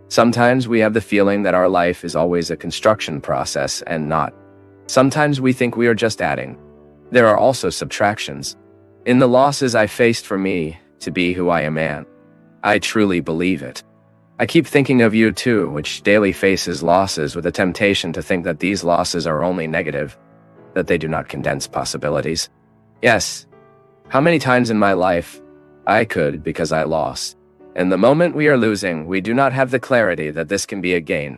Sometimes we have the feeling that our life is always a construction process and not. Sometimes we think we are just adding. There are also subtractions. In the losses I faced for me to be who I am, man, I truly believe it. I keep thinking of you too, which daily faces losses with a temptation to think that these losses are only negative, that they do not condense possibilities. Yes, how many times in my life I could because I lost. And the moment we are losing, we do not have the clarity that this can be a gain.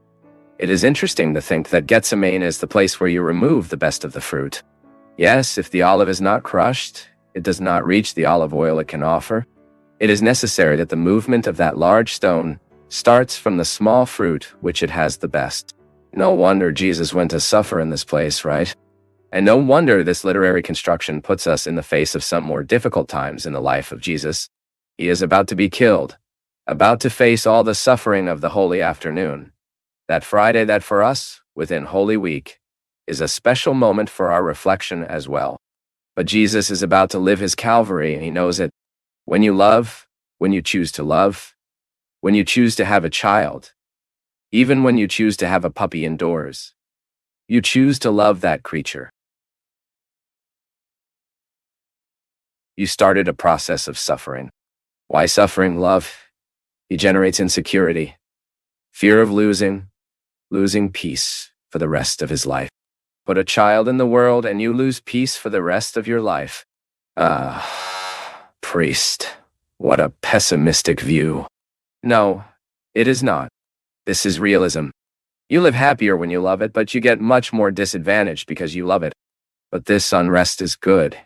It is interesting to think that Gethsemane is the place where you remove the best of the fruit. Yes, if the olive is not crushed, it does not reach the olive oil it can offer. It is necessary that the movement of that large stone starts from the small fruit which it has the best. No wonder Jesus went to suffer in this place, right? And no wonder this literary construction puts us in the face of some more difficult times in the life of Jesus. He is about to be killed, about to face all the suffering of the Holy Afternoon. That Friday that for us, within Holy Week, is a special moment for our reflection as well. But Jesus is about to live his Calvary, and he knows it. When you love, when you choose to love, when you choose to have a child, even when you choose to have a puppy indoors, you choose to love that creature. You started a process of suffering. Why suffering? Love. He generates insecurity, fear of losing peace for the rest of his life. Put a child in the world and you lose peace for the rest of your life. Priest, what a pessimistic view. No, it is not. This is realism. You live happier when you love it, but you get much more disadvantaged because you love it. But this unrest is good.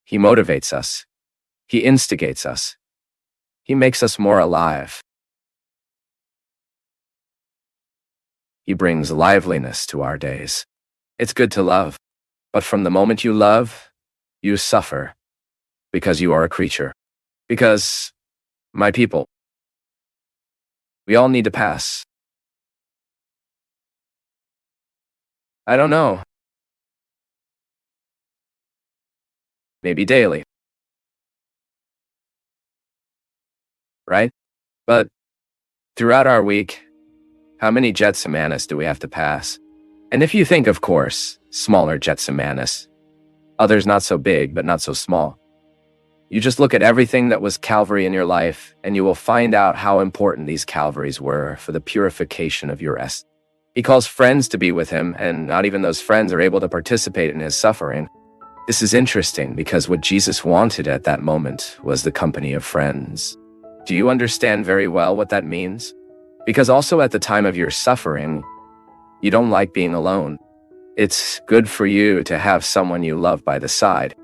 He motivates us. He instigates us. He makes us more alive. He brings liveliness to our days. It's good to love, but from the moment you love, you suffer, because you are a creature. Because, my people, we all need to pass. I don't know. Maybe daily. Right? But throughout our week, how many Gethsemanes do we have to pass? And if you think, of course, smaller Gethsemanes, others not so big but not so small, you just look at everything that was Calvary in your life, and you will find out how important these Calvaries were for the purification of your rest. He calls friends to be with him, and not even those friends are able to participate in his suffering. This is interesting because what Jesus wanted at that moment was the company of friends. Do you understand very well what that means? Because also at the time of your suffering, you don't like being alone. It's good for you to have someone you love by the side.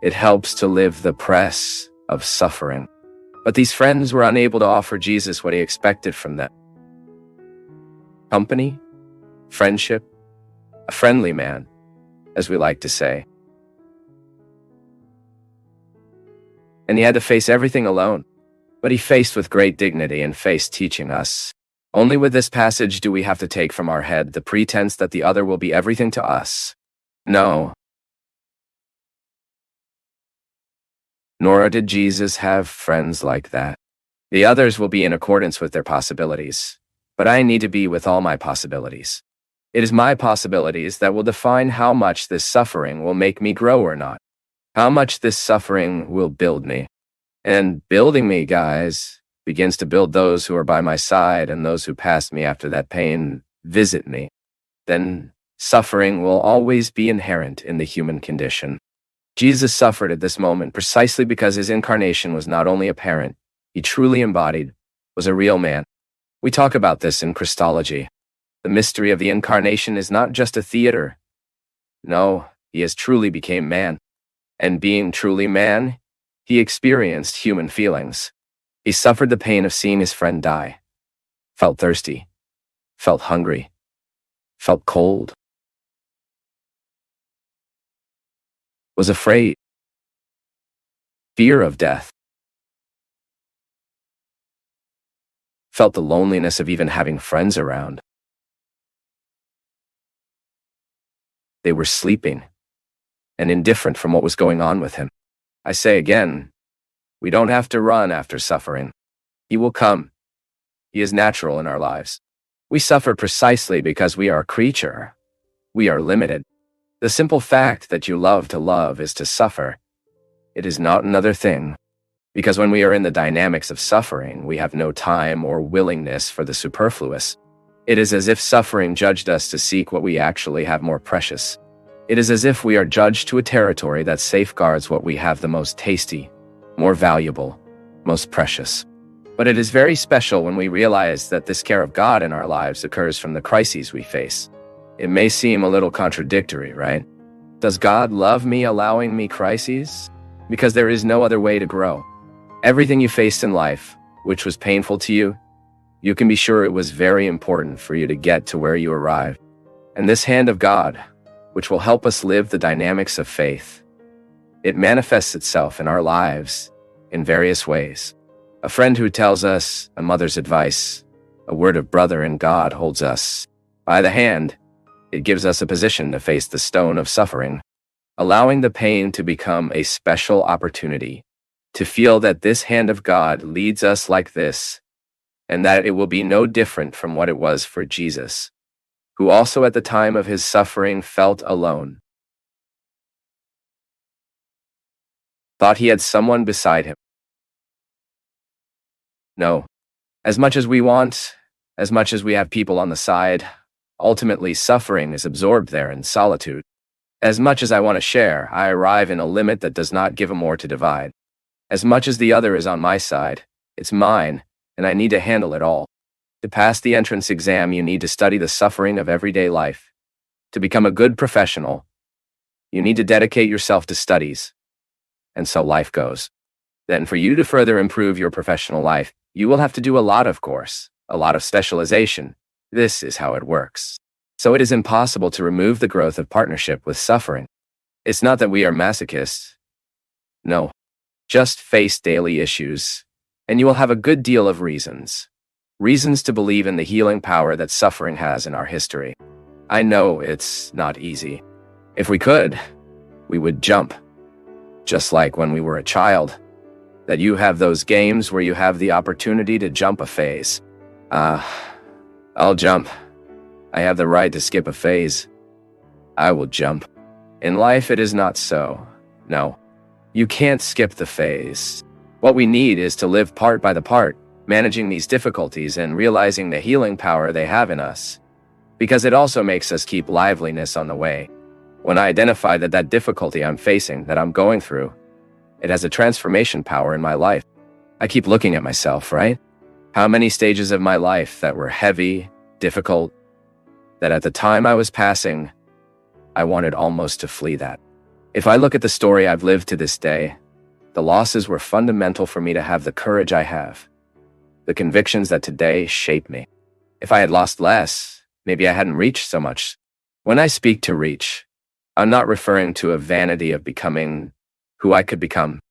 It helps to live the press of suffering. But these friends were unable to offer Jesus what he expected from them. Company, friendship, a friendly man, as we like to say. And he had to face everything alone. But he faced with great dignity and faced teaching us. Only with this passage do we have to take from our head the pretense that the other will be everything to us. No. Nor did Jesus have friends like that. The others will be in accordance with their possibilities, but I need to be with all my possibilities. It is my possibilities that will define how much this suffering will make me grow or not, how much this suffering will build me. And building me, guys, begins to build those who are by my side and those who pass me after that pain visit me. Then suffering will always be inherent in the human condition. Jesus suffered at this moment precisely because his incarnation was not only apparent, he truly embodied, was a real man. We talk about this in Christology. The mystery of the incarnation is not just a theater. No, he has truly became man. And being truly man, he experienced human feelings. He suffered the pain of seeing his friend die, felt thirsty, felt hungry, felt cold, was afraid, fear of death, felt the loneliness of even having friends around. They were sleeping and indifferent from what was going on with him. I say again, We don't have to run after suffering. He will come. He is natural in our lives. We suffer precisely because we are a creature. We are limited. The simple fact that you love to love is to suffer. It is not another thing. Because when we are in the dynamics of suffering, we have no time or willingness for the superfluous. It is as if suffering judged us to seek what we actually have more precious. It is as if we are judged to a territory that safeguards what we have the most tasty, more valuable, most precious. But it is very special when we realize that this care of God in our lives occurs from the crises we face. It may seem a little contradictory, right? Does God love me allowing me crises? Because there is no other way to grow. Everything you faced in life, which was painful to you, you can be sure it was very important for you to get to where you arrived. And this hand of God, which will help us live the dynamics of faith, it manifests itself in our lives in various ways. A friend who tells us, a mother's advice, a word of brother in God holds us by the hand. It gives us a position to face the stone of suffering, allowing the pain to become a special opportunity to feel that this hand of God leads us like this, and that it will be no different from what it was for Jesus, who also at the time of his suffering felt alone, thought he had someone beside him. No, as much as we want, as much as we have people on the side, ultimately suffering is absorbed there in solitude. As much as I want to share, I arrive in a limit that does not give a more to divide. As much as the other is on my side, it's mine, and I need to handle it all. To pass the entrance exam, you need to study the suffering of everyday life. To become a good professional, you need to dedicate yourself to studies. And so life goes. Then for you to further improve your professional life, you will have to do a lot of course, a lot of specialization. This is how it works. So it is impossible to remove the growth of partnership with suffering. It's not that we are masochists. No. Just face daily issues, and you will have a good deal of reasons. Reasons to believe in the healing power that suffering has in our history. I know it's not easy. If we could, we would jump. Just like when we were a child. That you have those games where you have the opportunity to jump a phase. I'll jump. I have the right to skip a phase. I will jump. In life, it is not so. No. You can't skip the phase. What we need is to live part by the part, managing these difficulties and realizing the healing power they have in us. Because it also makes us keep liveliness on the way. When I identify that difficulty I'm facing, that I'm going through, it has a transformation power in my life. I keep looking at myself, right? How many stages of my life that were heavy, difficult, that at the time I was passing, I wanted almost to flee that. If I look at the story I've lived to this day, the losses were fundamental for me to have the courage I have. The convictions that today shape me. If I had lost less, maybe I hadn't reached so much. When I speak to reach, I'm not referring to a vanity of becoming who I could become.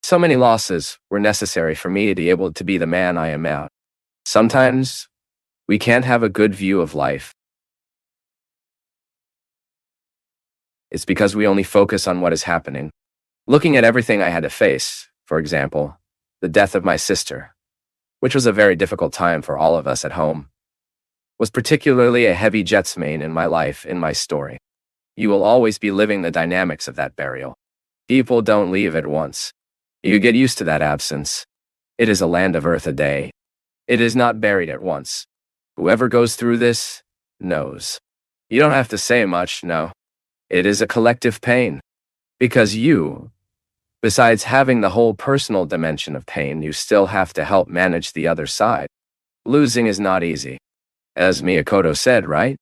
So many losses were necessary for me to be able to be the man I am now. Sometimes we can't have a good view of life. It's because we only focus on what is happening. Looking at everything I had to face, for example, the death of my sister, which was a very difficult time for all of us at home, was particularly a heavy jetsmain in my life, in my story. You will always be living the dynamics of that burial. People don't leave at once. You get used to that absence. It is a land of earth a day. It is not buried at once. Whoever goes through this knows. You don't have to say much, no. It is a collective pain. Because you, besides having the whole personal dimension of pain, you still have to help manage the other side. Losing is not easy. As Miyakoto said, right?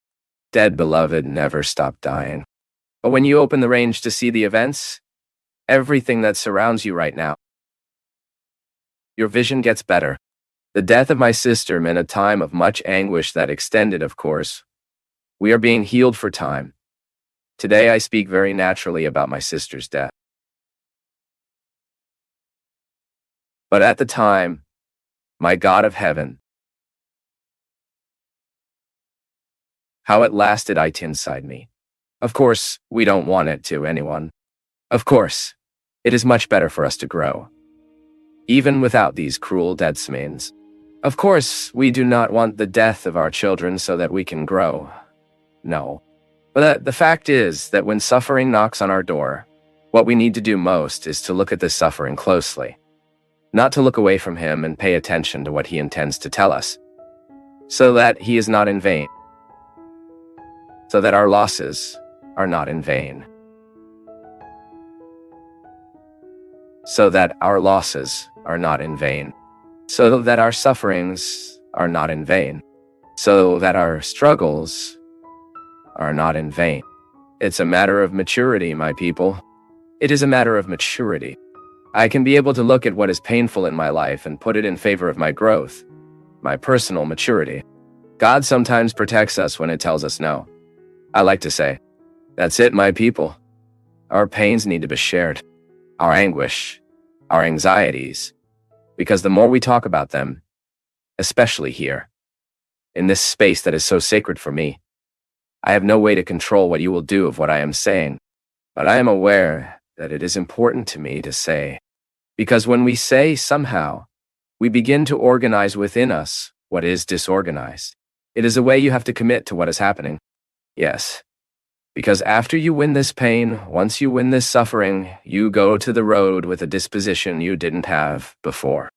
Dead beloved never stop dying. But when you open the range to see the events, everything that surrounds you right now, your vision gets better. The death of my sister meant a time of much anguish that extended, of course. We are being healed for time. Today I speak very naturally about my sister's death. But at the time, my God of heaven, how it lasted it inside me. Of course, we don't want it to anyone. Of course, it is much better for us to grow. even without these cruel death's means. Of course, we do not want the death of our children so that we can grow. No. But the fact is that when suffering knocks on our door, what we need to do most is to look at this suffering closely, not to look away from him and pay attention to what he intends to tell us, so that he is not in vain, so that our losses are not in vain, so that our losses are not in vain, so that our sufferings are not in vain, so that our struggles are not in vain. It's a matter of maturity, my people. It is a matter of maturity. I can be able to look at what is painful in my life and put it in favor of my growth, my personal maturity. God sometimes protects us when it tells us no. I like to say, that's it, my people. Our pains need to be shared, our anguish, our anxieties, because the more we talk about them, especially here, in this space that is so sacred for me, I have no way to control what you will do of what I am saying, but I am aware that it is important to me to say, because when we say somehow, we begin to organize within us what is disorganized. It is a way you have to commit to what is happening. Yes, because after you win this pain, once you win this suffering, you go to the road with a disposition you didn't have before.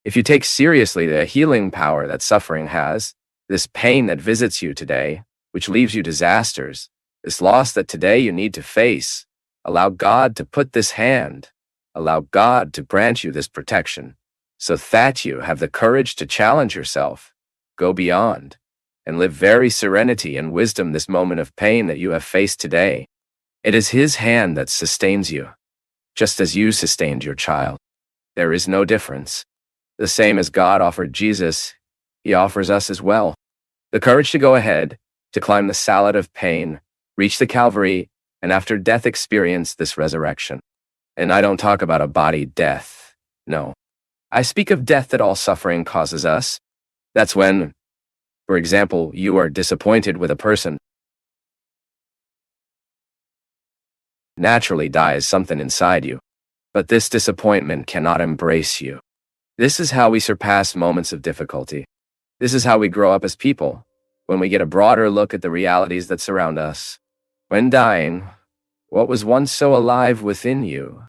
If you take seriously the healing power that suffering has, this pain that visits you today, which leaves you disasters, this loss that today you need to face, allow God to put this hand, allow God to grant you this protection, so that you have the courage to challenge yourself, go beyond, and live very serenity and wisdom this moment of pain that you have faced today. It is His hand that sustains you, just as you sustained your child. There is no difference. The same as God offered Jesus, He offers us as well. The courage to go ahead, to climb the salad of pain, reach the Calvary, and after death experience this resurrection. And I don't talk about a body death, no. I speak of death that all suffering causes us. That's when, for example, you are disappointed with a person. Naturally dies something inside you. But this disappointment cannot embrace you. This is how we surpass moments of difficulty. This is how we grow up as people, when we get a broader look at the realities that surround us. When dying, what was once so alive within you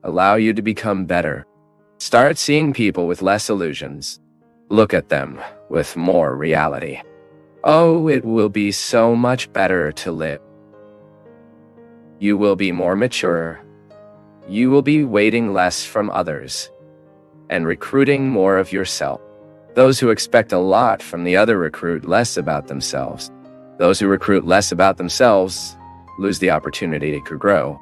allow you to become better. Start seeing people with less illusions. Look at them with more reality. Oh, it will be so much better to live. You will be more mature. You will be waiting less from others and recruiting more of yourself. Those who expect a lot from the other recruit less about themselves. Those who recruit less about themselves lose the opportunity to grow.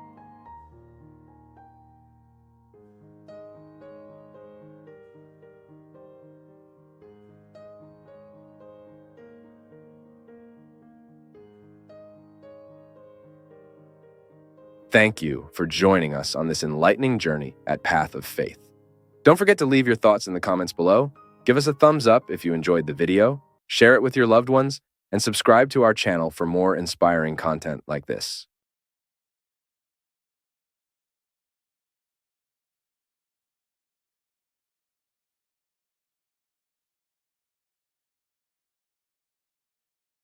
Thank you for joining us on this enlightening journey at Path of Faith. Don't forget to leave your thoughts in the comments below. Give us a thumbs up if you enjoyed the video, share it with your loved ones, and subscribe to our channel for more inspiring content like this.